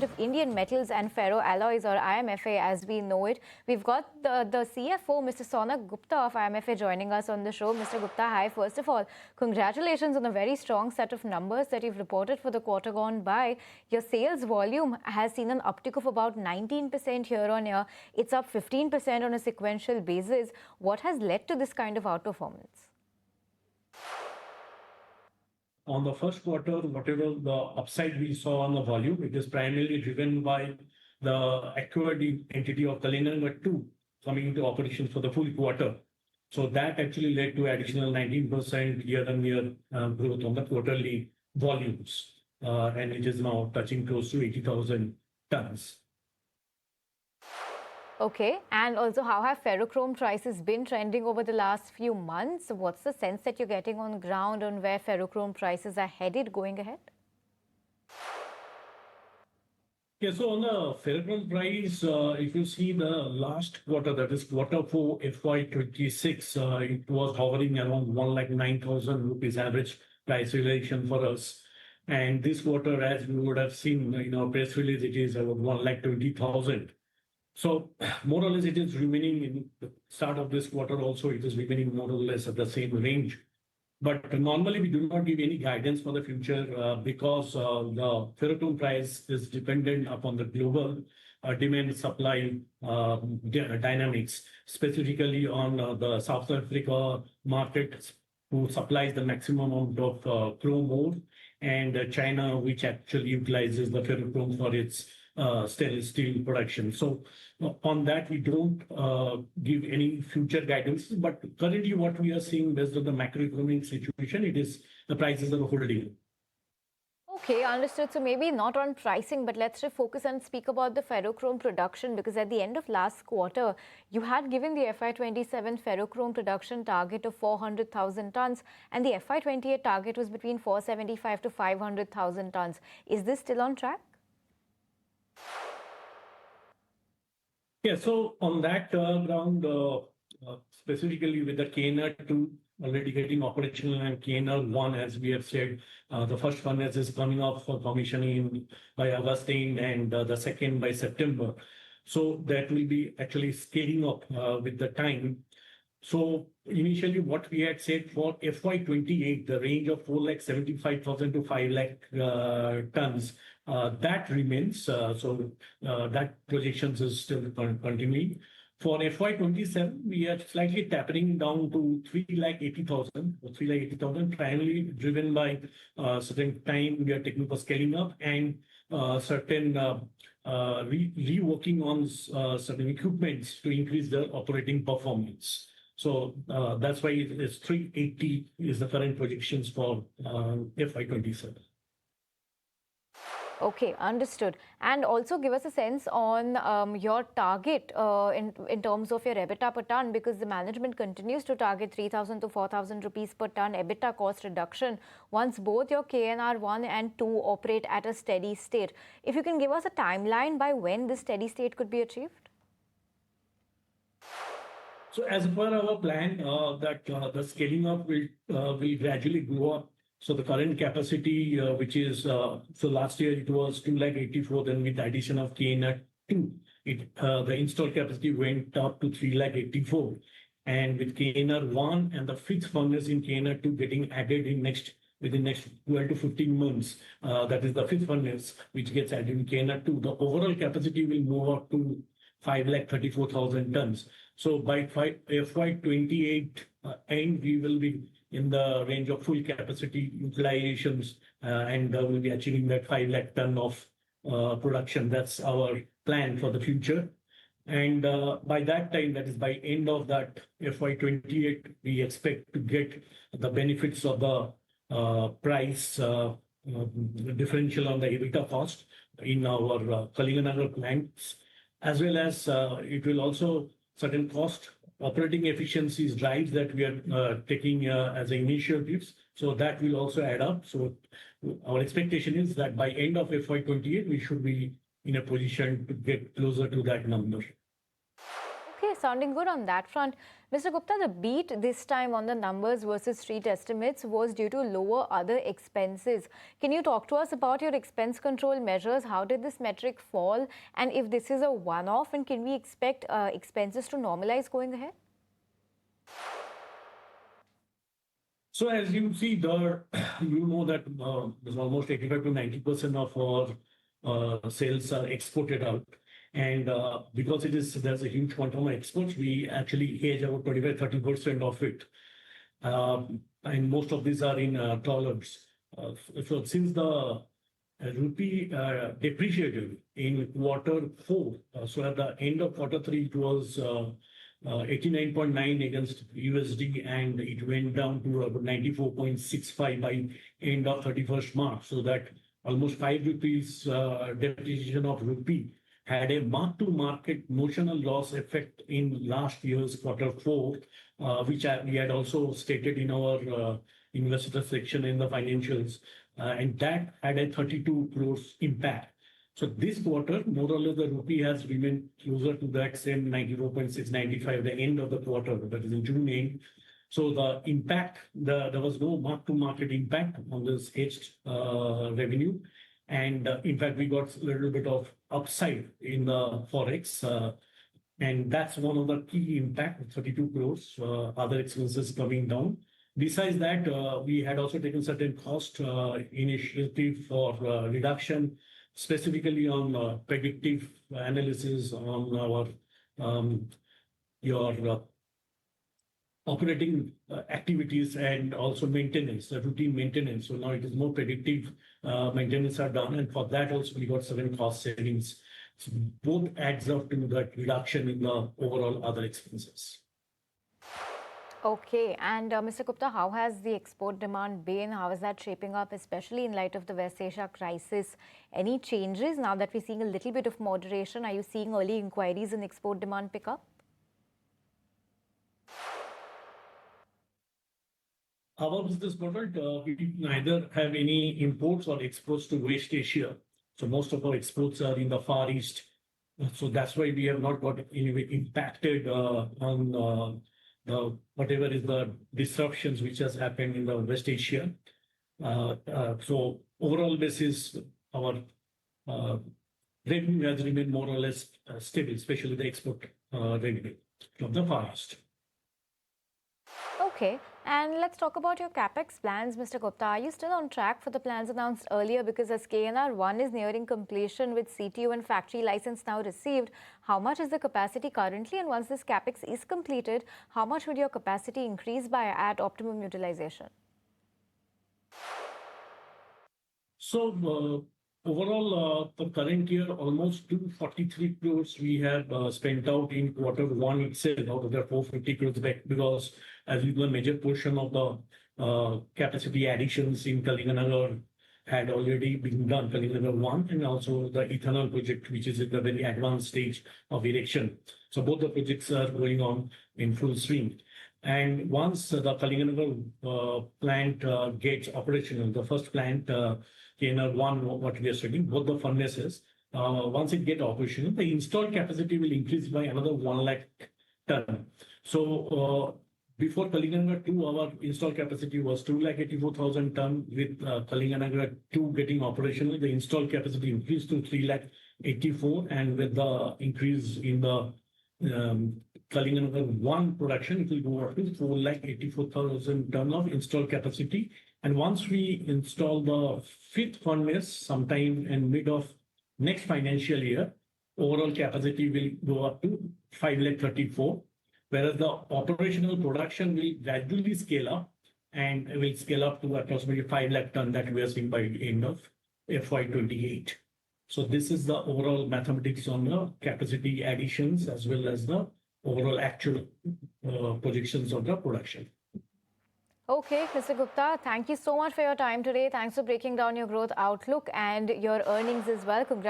of Indian Metals and Ferro Alloys, or IMFA as we know it. We've got the CFO, Mr. Sonak Gupta of IMFA, joining us on the show. Mr. Gupta, hi. First of all, congratulations on a very strong set of numbers that you've reported for the quarter gone by. Your sales volume has seen an uptick of about 19% year on year. It's up 15% on a sequential basis. What has led to this kind of outperformance? On the first quarter, whatever the upside we saw on the volume, it is primarily driven by the acquired entity of Kalinganagar 2 coming into operations for the full quarter. So that actually led to additional 19% year-on-year growth on the quarterly volumes, and it is now touching close to 80,000 tons. Okay, and also how have ferrochrome prices been trending over the last few months? What's the sense that you're getting on ground on where ferrochrome prices are headed going ahead? Yeah, so on the ferrochrome price, if you see the last quarter, that is quarter 4 FY26, it was hovering around 1,09,000 rupees average price realization for us. And this quarter, as we would have seen in our press release, it is about 1,20,000. So more or less, it is remaining in the start of this quarter also, it is remaining more or less at the same range. But normally, we do not give any guidance for the future because the ferrochrome price is dependent upon the global demand-supply dynamics, specifically on the South Africa market, who supplies the maximum amount of chrome ore, and China, which actually utilizes the ferrochrome for its stainless steel production. So on that, we don't give any future guidance. But currently, what we are seeing based on the macroeconomic situation, it is the prices are holding. Okay, understood. So maybe not on pricing, but let's focus and speak about the ferrochrome production, because at the end of last quarter, you had given the FY27 ferrochrome production target of 400,000 tons, and the FY28 target was between 475 to 500,000 tons. Is this still on track? Yeah, so on that ground, specifically with the KNR 2 already getting operational and KNR 1, as we have said, the first furnace is coming up for commissioning by August and the second by September. So that will be actually scaling up with the time. So initially, what we had said for FY28, the range of 475,000 to 5 lakh tons, that remains. So that projections is still continuing. For FY27, we are slightly tapering down to 3,80,000, primarily driven by certain time we are taking for scaling up and certain reworking on certain equipments to increase the operating performance. So that's why it's 380 is the current projections for FY27. Okay, understood. And also give us a sense on your target in terms of your EBITDA per ton, because the management continues to target 3,000 to 4,000 rupees per ton EBITDA cost reduction once both your KNR 1 and 2 operate at a steady state. If you can give us a timeline by when this steady state could be achieved? So as per our plan, that the scaling up will gradually go up. So the current capacity, which is, so last year it was 284, then with the addition of KNR 2, the installed capacity went up to 384. And with KNR 1 and the fifth furnace in KNR 2 getting added within next 12 to 15 months, that is the fifth furnace, which gets added in KNR 2, the overall capacity will move up to 534,000 tons. So by FY28 end, we will be in the range of full capacity utilizations, and we'll be achieving that 5 lakh ton of production. That's our plan for the future. And by that time, that is by end of that FY28, we expect to get the benefits of the price differential on the EBITDA cost in our Kalinganagar plants, as well as it will also certain cost operating efficiencies drives that we are taking as initiatives. So that will also add up. So our expectation is that by end of FY28, we should be in a position to get closer to that number. Okay, sounding good on that front. Mr. Gupta, the beat this time on the numbers versus street estimates was due to lower other expenses. Can you talk to us about your expense control measures? How did this metric fall? And if this is a one-off, and can we expect expenses to normalize going ahead? So as you see, you know that there's almost 85 to 90% of our sales are exported out. And because there's a huge quantum of exports, we actually hedge about 25-30% of it. And most of these are in dollars. So since the rupee depreciated in Q4, so at the end of Q3, it was 89.9 against USD, and it went down to about 94.65 by end of 31st March. So that almost 5 rupees depreciation of rupee had a mark-to-market notional loss effect in last year's Q4, which we had also stated in our investor section in the financials, and that had a 32 crores impact. So this quarter, more or less, the rupee has remained closer to that same 94.695 at the end of the quarter, that is in June end. So the impact, there was no mark-to-market impact on this hedged revenue. And in fact, we got a little bit of upside in the Forex. And that's one of the key impact, 32 crores, other expenses coming down. Besides that, we had also taken certain cost initiative for reduction, specifically on predictive analysis on our operating activities and also maintenance, routine maintenance. So now it is more predictive maintenance are done, and for that also we got certain cost savings. So both adds up to that reduction in the overall other expenses. Okay, and Mr. Gupta, how has the export demand been? How is that shaping up, especially in light of the West Asia crisis? Any changes now that we're seeing a little bit of moderation? Are you seeing early inquiries in export demand pick up? Our business model, we neither have any imports or exports to West Asia. So most of our exports are in the Far East. So that's why we have not got any impacted on whatever is the disruptions which has happened in the West Asia. So overall basis, our revenue has remained more or less stable, especially the export revenue from the Far East. Okay, and let's talk about your Capex plans, Mr. Gupta. Are you still on track for the plans announced earlier? Because as KNR1 is nearing completion with CTU and factory license now received, how much is the capacity currently? And once this Capex is completed, how much would your capacity increase by at optimum utilization? So overall, for current year, almost 243 crores we have spent out in Q1 itself, out of the 450 crores back, because as you know, a major portion of the capacity additions in Kalinganagar had already been done, Kalinganagar 1, and also the ethanol project, which is at the very advanced stage of erection. So both the projects are going on in full swing. And once the Kalinganagar plant gets operational, the first plant, KNR1, what we are studying, both the furnaces, once it get operational, the installed capacity will increase by another 1 lakh ton. So before Kalinganagar 2, our installed capacity was 284,000 ton. With Kalinganagar 2 getting operational, the installed capacity increased to 384, and with the increase in the Kalinganagar 1 production, it will go up to 484,000 ton of installed capacity. And once we install the 5th furnace sometime in mid of next financial year, overall capacity will go up to 534, whereas the operational production will gradually scale up and will scale up to approximately 5 lakh ton that we are seeing by the end of FY28. So this is the overall mathematics on the capacity additions as well as the overall actual projections of the production. Okay, Mr. Gupta, thank you so much for your time today. Thanks for breaking down your growth outlook and your earnings as well. Congratulations.